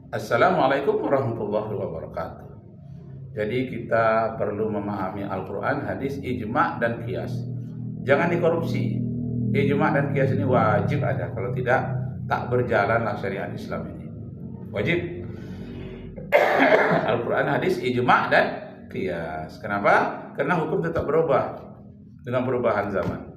Assalamualaikum warahmatullahi wabarakatuh. Jadi kita perlu memahami Al-Quran, hadis, ijma' dan qiyas. Jangan dikorupsi. Ijma' dan qiyas ini wajib ada. Kalau tidak, tak berjalanlah syariat Islam ini. Wajib. Al-Quran, hadis, ijma' dan qiyas. Kenapa? Karena hukum tetap berubah dengan perubahan zaman.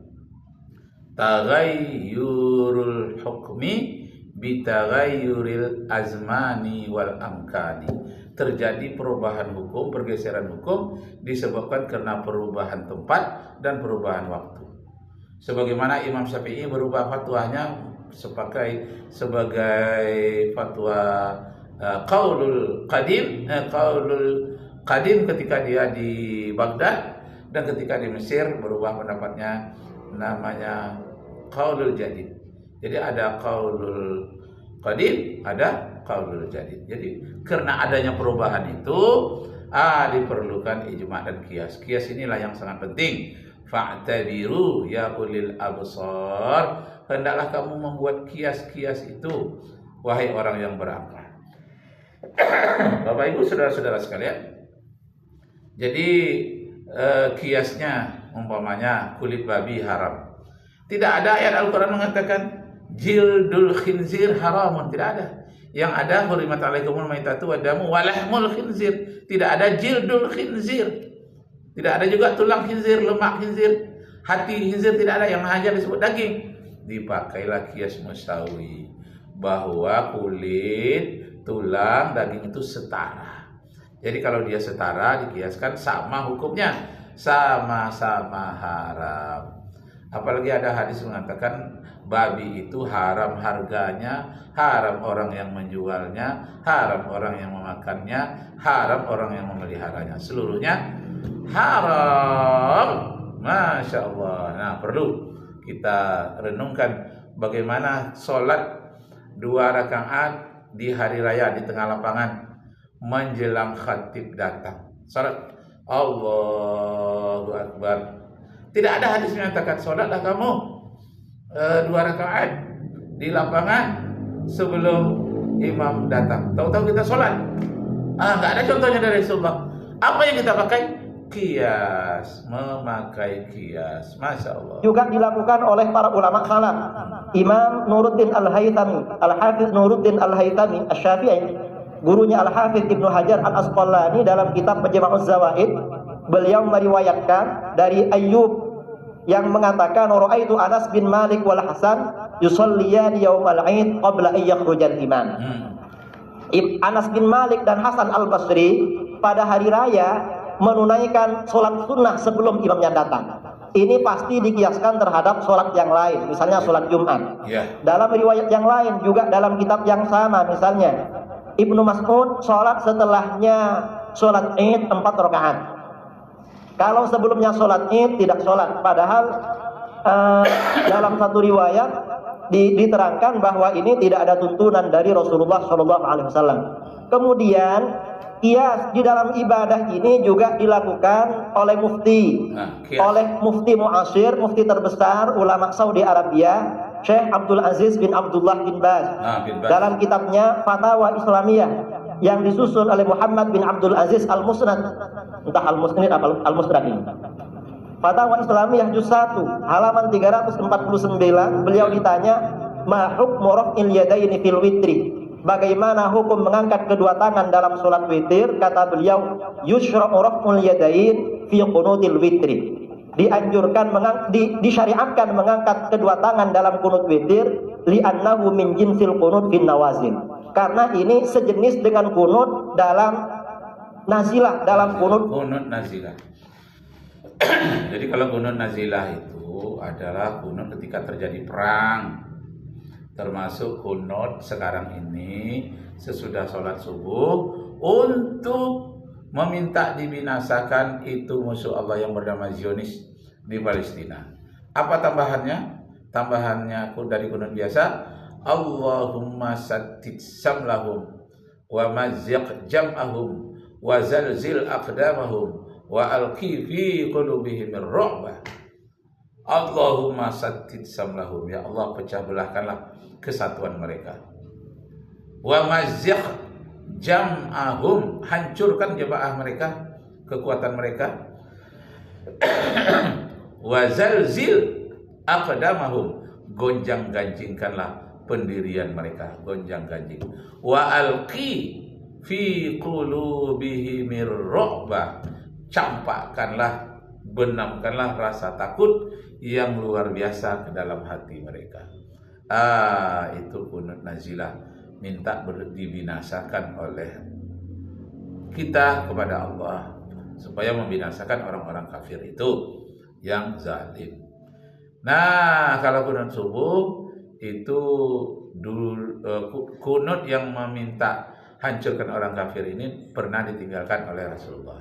Taghayyurul hukmi bitaghayyuril azmani wal amkani. Terjadi perubahan hukum, pergeseran hukum disebabkan karena perubahan tempat dan perubahan waktu. Sebagaimana Imam Syafi'i berubah fatwanya sebagai fatwa qaulul qadim ketika dia di Baghdad, dan ketika di Mesir berubah pendapatnya namanya qaulul jadid. Jadi ada qaulul qadim, ada qaulul jadid. Jadi karena adanya perubahan itu diperlukan ijma' dan qiyas. Qiyas inilah yang sangat penting. Fa'tabiru ya ulil absar. Hendaklah kamu membuat qiyas-qiyas itu, wahai orang yang berakal. Bapak Ibu, saudara-saudara sekalian. Jadi qiyasnya umpamanya kulit babi haram. Tidak ada ayat Al-Quran mengatakan jildul khinzir haramun, tidak ada. Yang ada hurimat alaikumul maitatu wadamu walahmul khinzir. Tidak ada jildul khinzir. Tidak ada juga tulang khinzir, lemak khinzir, hati khinzir, tidak ada. Yang hanya disebut daging. Dipakailah qiyas musawi, bahwa kulit, tulang, daging itu setara. Jadi kalau dia setara dikiaskan sama hukumnya, sama-sama haram. Apalagi ada hadis mengatakan babi itu haram harganya, haram orang yang menjualnya, haram orang yang memakannya, haram orang yang memeliharanya. Seluruhnya haram. Masya Allah. Nah, perlu kita renungkan bagaimana sholat 2 rakaat di hari raya di tengah lapangan menjelang khatib datang. Sholat Allahu Akbar. Tidak ada hadis menyatakan sholatlah kamu 2 rakaat di lapangan sebelum imam datang. Tahu-tahu kita sholat. Nggak ada contohnya dari Rasulullah. Apa yang kita pakai? Qiyas, memakai qiyas. Masya Allah. Juga dilakukan oleh para ulama salaf. Imam Nuruddin Al-Haythami, Al-Hafiz Nuruddin Al-Haythami Asy-Syafi'i, gurunya Al-Hafiz Ibnu Hajar Al-Asqalani dalam kitab Majma'uz Zawaid, beliau meriwayatkan dari Ayyub yang mengatakan ra'aitu Anas bin Malik wal Hasan yusalliyan yaumal 'id qabla an yakhrujal imam. Anas bin Malik dan Hasan Al-Basri pada hari raya menunaikan sholat sunnah sebelum imamnya datang. Ini pasti dikiaskan terhadap sholat yang lain, misalnya sholat Jumat. Dalam riwayat yang lain juga dalam kitab yang sama, misalnya Ibnu Mas'ud sholat setelahnya sholat Id 4 rakaat. Kalau sebelumnya sholat Id tidak sholat. Padahal dalam satu riwayat diterangkan bahwa ini tidak ada tuntunan dari Rasulullah SAW. Kemudian qiyas di dalam ibadah ini juga dilakukan oleh mufti, oleh mufti mu'asyir, mufti terbesar ulama Saudi Arabia, Syekh Abdul Aziz bin Abdullah bin Baz. Dalam kitabnya Fatwa Islamiyah yang disusun oleh Muhammad bin Abdul Aziz Al-Musnad, entah Al-Musnad atau Al-Musnad ini. Fatwa Islamiyah juz 1 halaman 349, beliau ditanya ma hukmu raf'il yadaini fil witri, bagaimana hukum mengangkat kedua tangan dalam sholat witir? Kata beliau, yushra'u raf'ul yadain fi qunutil witri. Dianjurkan disyariatkan mengangkat kedua tangan dalam kunut witir, li'annahu min jinsil qunut fin nawazil. Karena ini sejenis dengan kunut dalam nazilah, dalam kunut nazilah. Jadi kalau kunut nazilah itu adalah kunut ketika terjadi perang. Termasuk kunut sekarang ini sesudah sholat subuh untuk meminta dibinasakan itu musuh Allah yang bernama Zionis di Palestina. Apa tambahannya? Tambahannya dari kunut biasa, Allahumma sattid samlahum wa mazziq jam'ahum wa zalzil aqdamahum wa alqi fi qulubihim ar-ru'bah. Allahumma sattid samlahum, ya Allah pecah belahkanlah kesatuan mereka. Wa mazziq jam'ahum, hancurkan jamaah mereka, kekuatan mereka. Wa zalzil aqdamahum, gonjang-ganjingkanlah pendirian mereka, gonjang-ganjing. Wa alqi fi qulubihimir ru'bah, campakkanlah, benamkanlah rasa takut yang luar biasa ke dalam hati mereka. Itu kunut nazilah, minta dibinasakan oleh kita kepada Allah supaya membinasakan orang-orang kafir itu yang zalim. Nah, kalau kunut subuh itu kunut yang meminta hancurkan orang kafir ini pernah ditinggalkan oleh Rasulullah.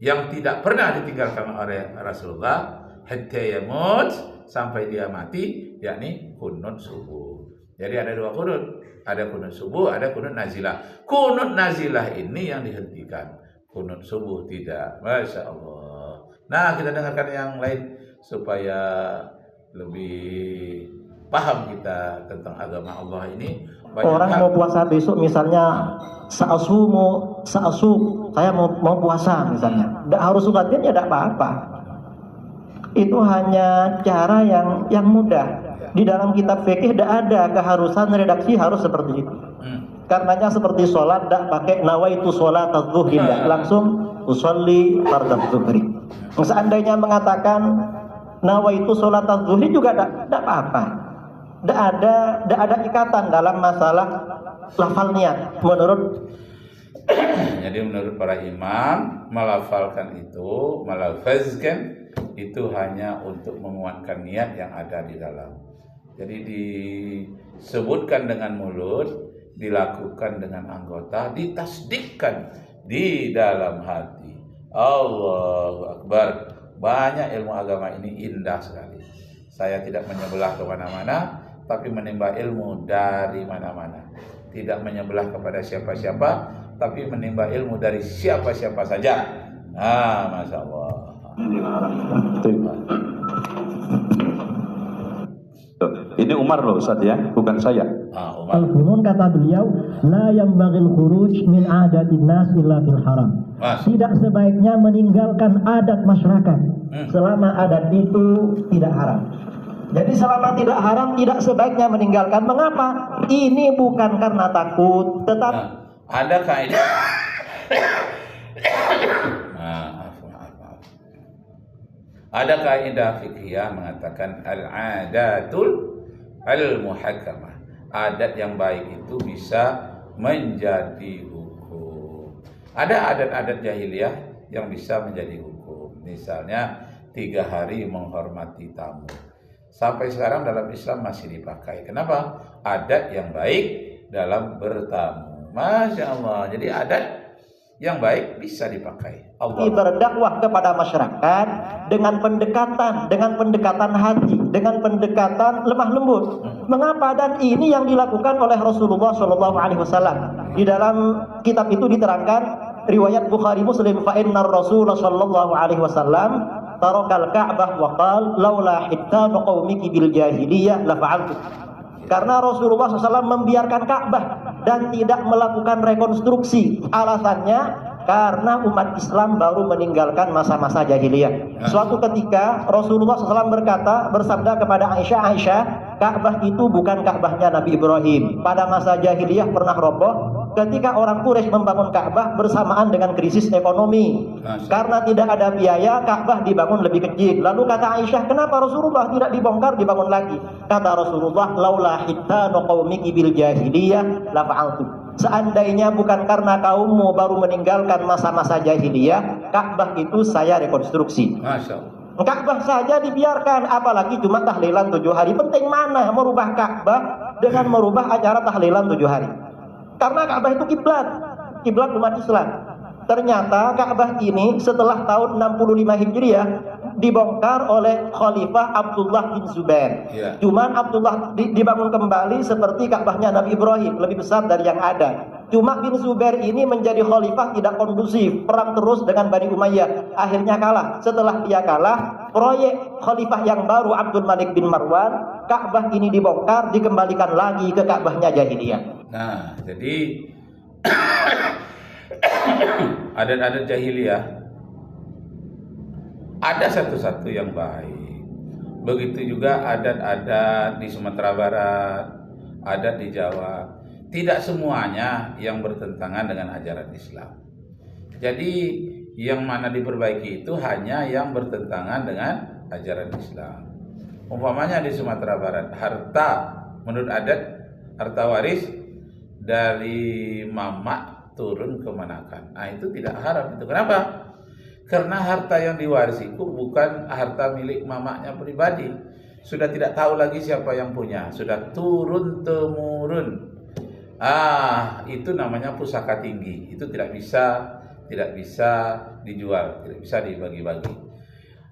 Yang tidak pernah ditinggalkan oleh Rasulullah hatta yamut, sampai dia mati, yakni kunut subuh. Jadi ada dua kunut, ada kunut subuh, ada kunut nazilah. Kunut nazilah ini yang dihentikan, kunut subuh tidak. Masya Allah. Nah, kita dengarkan yang lain supaya lebih paham kita tentang agama Allah ini. Orang mau puasa besok misalnya, sa'asum, saya mau puasa misalnya, tidak harus sholat ya tidak apa-apa. Itu hanya cara yang mudah. Di dalam kitab fikih tidak ada keharusan redaksi harus seperti itu. Karenanya seperti sholat tidak pakai nawaitu sholat az-zuhri, langsung usolli fardhu zuhri. Seandainya mengatakan nawaitu sholat az-zuhri juga tidak apa-apa. Tidak ada ikatan dalam masalah lafal niat menurut. Jadi menurut para imam, melafalkan itu, melafazkan itu hanya untuk menguatkan niat yang ada di dalam. Jadi disebutkan dengan mulut, dilakukan dengan anggota, ditasdikkan di dalam hati. Allahu Akbar. Banyak ilmu agama ini indah sekali. Saya tidak menyebelah kemana-mana, tapi menimba ilmu dari mana-mana. Tidak menyebelah kepada siapa-siapa, tapi menimba ilmu dari siapa-siapa saja. Masya Allah. Ini Umar loh Ustaz ya, bukan saya. Umar. Al-Funun kata beliau, la yambagil khuruj min adatin nas illa fil haram. Tidak sebaiknya meninggalkan adat masyarakat selama adat itu tidak haram. Jadi selama tidak haram, tidak sebaiknya meninggalkan. Mengapa? Ini bukan karena takut, tetapi ada kaidah. Ada kaidah fikih mengatakan al-adatul al-muhakkamah. Adat yang baik itu bisa menjadi hukum. Ada adat-adat jahiliyah yang bisa menjadi hukum. Misalnya 3 hari menghormati tamu. Sampai sekarang dalam Islam masih dipakai. Kenapa? Adat yang baik dalam bertamu. Masya Allah. Jadi adat yang baik bisa dipakai. Allah berdakwah kepada masyarakat dengan pendekatan hati, dengan pendekatan lemah lembut. Mengapa? Dan ini yang dilakukan oleh Rasulullah SAW. Di dalam kitab itu diterangkan riwayat Bukhari Muslim, fa innar Rasulullah SAW tarakal Ka'bah wa qala laula hittanu qaumiki bil jahiliyah la fa'altu. Karena Rasulullah SAW membiarkan Ka'bah dan tidak melakukan rekonstruksi. Alasannya karena umat Islam baru meninggalkan masa-masa jahiliyah. Suatu ketika Rasulullah SAW bersabda kepada Aisyah, Ka'bah itu bukan Ka'bahnya Nabi Ibrahim. Pada masa jahiliyah pernah roboh ketika orang Quraisy membangun Ka'bah bersamaan dengan krisis ekonomi. Karena tidak ada biaya, Ka'bah dibangun lebih kecil. Lalu kata Aisyah, kenapa Rasulullah tidak dibongkar, dibangun lagi? Kata Rasulullah, laula hittanu qaumiki bil jahiliyah la fa'altu. Seandainya bukan karena kaummu baru meninggalkan masa-masa jahiliyah, Ka'bah itu saya rekonstruksi. Masya Allah. Ka'bah saja dibiarkan, apalagi cuma tahlilan 7 hari. Penting mana merubah Ka'bah dengan merubah acara tahlilan 7 hari? Karena Ka'bah itu kiblat umat Islam. Ternyata Ka'bah ini setelah tahun 65 Hijriah dibongkar oleh Khalifah Abdullah bin Zubair. Cuman Abdullah dibangun kembali seperti Ka'bahnya Nabi Ibrahim, lebih besar dari yang ada. Cuma bin Zubair ini menjadi khalifah tidak kondusif, perang terus dengan Bani Umayyah, akhirnya kalah. Setelah dia kalah, proyek khalifah yang baru Abdul Malik bin Marwan, Ka'bah ini dibongkar, dikembalikan lagi ke Ka'bahnya jahiliyah. Nah, jadi adat-adat jahiliyah ada satu-satu yang baik. Begitu juga adat-adat di Sumatera Barat, adat di Jawa. Tidak semuanya yang bertentangan dengan ajaran Islam. Jadi yang mana diperbaiki itu hanya yang bertentangan dengan ajaran Islam. Umpamanya di Sumatera Barat, harta menurut adat, harta waris dari mamak turun ke manakan. Nah, itu tidak haram itu. Kenapa? Karena harta yang diwarisi itu bukan harta milik mamaknya pribadi. Sudah tidak tahu lagi siapa yang punya. Sudah turun temurun. Itu namanya pusaka tinggi. Itu tidak bisa dijual, tidak bisa dibagi-bagi.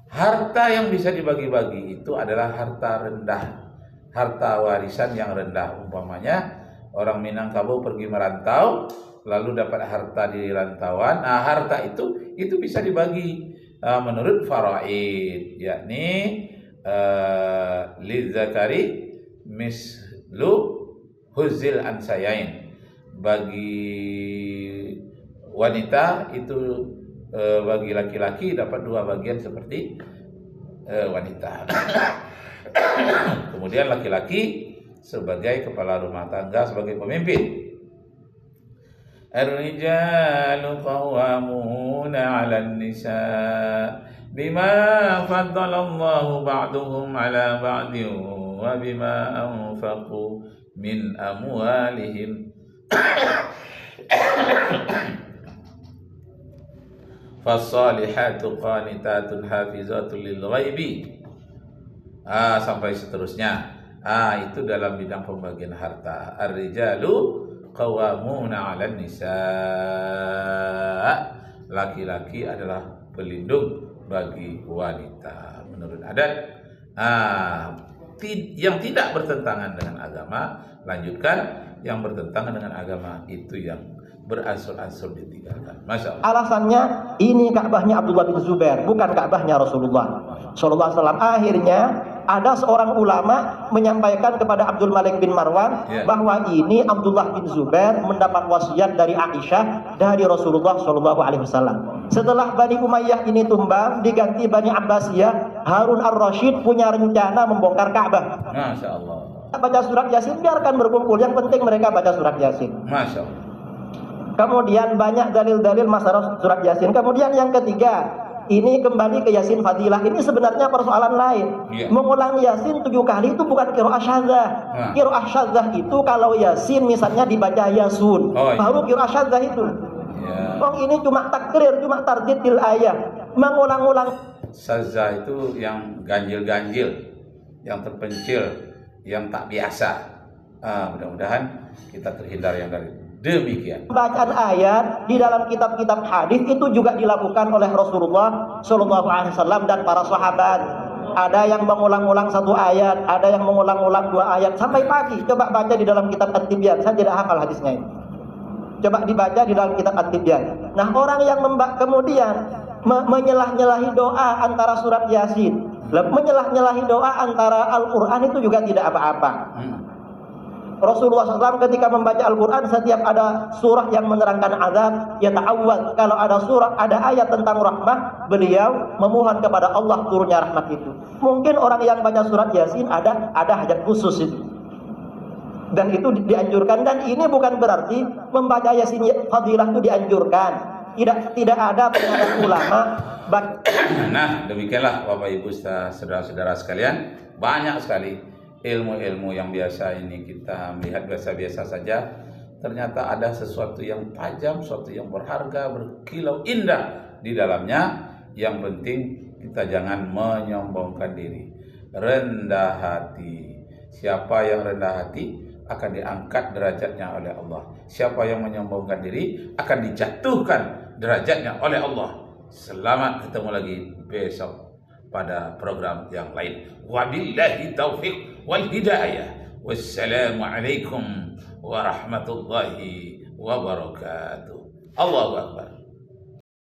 Harta yang bisa dibagi-bagi itu adalah harta rendah, harta warisan yang rendah. Umpamanya orang Minangkabau pergi merantau, lalu dapat harta di rantauan. Nah, harta itu bisa dibagi menurut faraid, yakni lidzakari mislu huzil ansayain. Bagi wanita itu bagi laki-laki dapat 2 bagian seperti wanita. Kemudian laki-laki sebagai kepala rumah tangga, sebagai pemimpin. Ar-rijalu qawwamuna 'alan nisa bima faddalallahu ba'dahum 'ala ba'din wa bima anfaqu min amwalihim. Fassalihatu qanitatun hafizatun lil ghaibi. Sampai seterusnya. Itu dalam bidang pembagian harta. Ar-rijalu qawwamuna 'alan nisa. Laki-laki adalah pelindung bagi wanita menurut adat. Yang tidak bertentangan dengan agama, lanjutkan. Yang bertentangan dengan agama itu yang beransur-ansur ditinggalkan. Masya Allah. Alasannya ini Ka'bahnya Abdullah bin Zubair, bukan Ka'bahnya Rasulullah Sallallahu Alaihi Wasallam. Akhirnya ada seorang ulama menyampaikan kepada Abdul Malik bin Marwan bahwa ini Abdullah bin Zubair mendapat wasiat dari Aisyah dari Rasulullah Sallallahu Alaihi Wasallam. Setelah Bani Umayyah ini tumbang, diganti Bani Abbasiyah, Harun ar-Rasyid punya rencana membongkar Ka'bah. Masya Allah. Baca surat Yasin, biarkan berkumpul. Yang penting mereka baca surat Yasin. Masya Allah. Kemudian banyak dalil-dalil masalah surat Yasin. Kemudian yang ketiga, ini kembali ke Yasin Fadilah. Ini sebenarnya persoalan lain. Mengulang Yasin 7 kali itu bukan qiraah syadzah. Qiraah syadzah itu kalau Yasin misalnya dibaca Yasun, baru qiraah syadzah itu. Ini cuma takrir, cuma tardidil ayat. Mengulang-ulang. Syadzah itu yang ganjil-ganjil, yang terpencil, yang tak biasa. Mudah-mudahan kita terhindar yang dari demikian. Bacaan ayat di dalam kitab-kitab hadis itu juga dilakukan oleh Rasulullah Shallallahu Alaihi Wasallam dan para sahabat. Ada yang mengulang-ulang 1 ayat, ada yang mengulang-ulang 2 ayat sampai pagi. Coba baca di dalam kitab At-Tibyan. Saya tidak hafal hadisnya ini. Coba dibaca di dalam kitab At-Tibyan. Nah, orang yang kemudian menyelah-nyelahi doa antara surat Yasin, menyelah-nyelahi doa antara Al-Quran itu juga tidak apa-apa. Rasulullah SAW ketika membaca Al-Quran, setiap ada surah yang menerangkan azab, ya ta'awwad. Kalau ada surah, ada ayat tentang rahmat, beliau memohon kepada Allah turunnya rahmat itu. Mungkin orang yang baca surat Yasin ada hajat khusus itu. Dan itu dianjurkan. Dan ini bukan berarti membaca Yasin Fadilah itu dianjurkan. Tidak ada pernyataan ulama. Nah, demikianlah Bapak Ibu saudara-saudara sekalian, banyak sekali ilmu-ilmu yang biasa ini kita melihat biasa-biasa saja, ternyata ada sesuatu yang tajam, sesuatu yang berharga, berkilau indah di dalamnya. Yang penting kita jangan menyombongkan diri, rendah hati. Siapa yang rendah hati akan diangkat derajatnya oleh Allah. Siapa yang menyombongkan diri akan dijatuhkan derajatnya oleh Allah. Selamat ketemu lagi besok pada program yang lain. Wabillahi taufiq wal hidayah. Wassalamualaikum warahmatullahi wabarakatuh. Allahu Akbar.